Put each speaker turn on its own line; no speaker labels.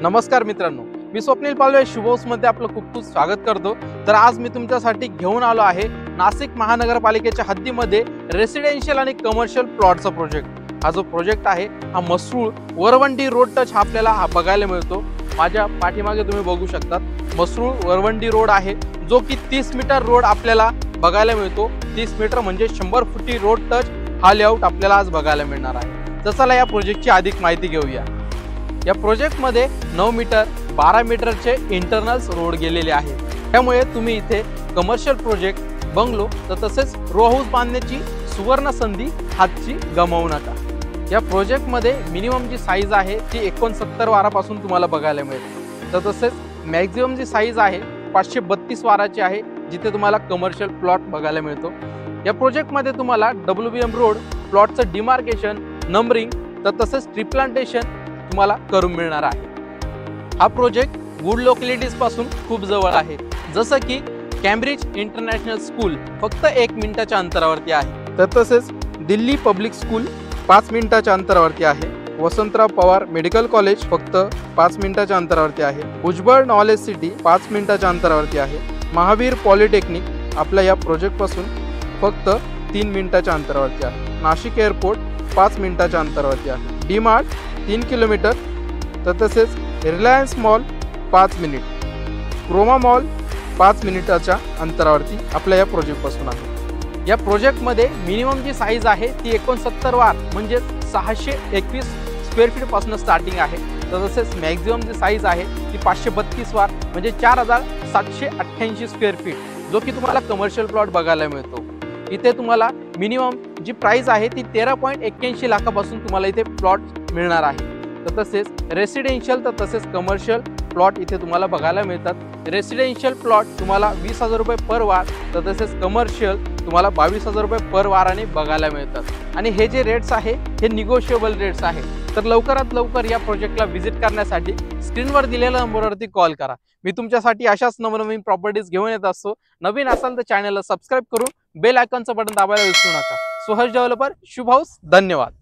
नमस्कार मित्रांनो, मी स्वप्नील पालवे शुभ हाऊस मध्ये आपलं खूप खूप स्वागत करतो। तर आज मी तुमच्यासाठी घेऊन आलो आहे नाशिक महानगरपालिकेच्या हद्दीमध्ये रेसिडेन्शियल आणि कमर्शियल प्लॉटचा प्रोजेक्ट। हा जो प्रोजेक्ट आहे हा मसरूळ वरवंडी रोड टच आपल्याला बघायला मिळतो। माझ्या पाठीमागे तुम्ही बघू शकतात मसरूळ वरवंडी रोड आहे, जो की 30 मीटर रोड आपल्याला बघायला मिळतो। 30 मीटर म्हणजे 100 फुटी रोड टच हा लेआउट आपल्याला आज बघायला मिळणार आहे। तर चला या प्रोजेक्टची अधिक माहिती घेऊया। या प्रोजेक्ट मध्ये 9 मीटर 12 मीटरचे इंटरनल्स रोड गेलेले आहेत, त्यामुळे तुम्ही इथे कमर्शियल प्रोजेक्ट, बंगलो तसेच रो हाऊस बांधण्याची सुवर्ण संधी हातची गमावू नका। या प्रोजेक्ट मध्ये मिनिमम जी साईज आहे ती 69 वारापासून तुम्हाला बघायला मिळते। तसेच मॅक्झिमम जी साईज आहे 532 वाराची आहे, जिथे तुम्हाला कमर्शियल प्लॉट बघायला मिळतो। या प्रोजेक्ट मध्ये तुम्हाला WBM रोड प्लॉटचं डिमार्केशन, नंबरिंग तसेच ट्री प्लांटेशन तुम्हाला करून मिळणार आहे। हा प्रोजेक्ट गुड लोकॅलिटीज पासून खूप जवळ आहे, जसं की कॅम्ब्रिज इंटरनॅशनल स्कूल फक्त 1 मिनिटाच्या अंतरावरती आहे। तसेच दिल्ली पब्लिक स्कूल 5 मिनिटाच्या अंतरावरती आहे। वसंतराव पवार मेडिकल कॉलेज फक्त 5 मिनिटाच्या अंतरावरती आहे। भुजबळ नॉलेज सिटी 5 मिनिटाच्या अंतरावरती आहे। महावीर पॉलिटेक्निक आपल्या या प्रोजेक्ट पासून फक्त 3 मिनिटाच्या अंतरावरती आहे। नाशिक एअरपोर्ट 5 मिनिटाच्या अंतरावरती आहे। डी मार्ट 3 किलोमीटर, तसेच Reliance mall 5 minute, Croma mall 5 मिनिटाच्या अंतरावरती आपल्या या प्रोजेक्ट पासून आहे। या प्रोजेक्ट मध्ये मिनिमम जी साईज आहे ती 69 वार म्हणजे 621 स्क्वेअर फीट पासून स्टार्टिंग आहे। तसेच मॅक्झिमम जी साईज आहे ती 532 वार म्हणजे 4788 स्क्वेअर फीट, जो की तुम्हाला कमर्शियल प्लॉट बघायला मिळतो। इथे तुम्हाला मिनिमम जी प्राइस आहे ती 13.81 लाखापासून तुम्हाला इथे प्लॉट मिळणार आहे। तसेच रेसिडेन्शियल तसेच कमर्शियल प्लॉट इथे तुम्हाला बघायला मिळतात। रेसिडेन्शियल प्लॉट तुम्हाला 20,000 रुपये पर वार, तसेच कमर्शियल तुम्हाला 22,000 रुपये पर वाराने बघायला मिळतात। आणि हे जे रेट्स आहे हे निगोशिएबल रेट्स आहे। तर लवकरात लवकर या प्रोजेक्टला व्हिजिट करण्यासाठी स्क्रीनवर दिलेल्या नंबरवरती कॉल करा। मी तुमच्यासाठी अशाच नवनवीन प्रॉपर्टीज घेऊन येत असतो। नवीन असाल तर चॅनलला सबस्क्राईब करून बेल आयकॉनचं बटन दाबायला विसरू नका। सुहर्ष डेव्हलपर, शुभ हाऊस, धन्यवाद।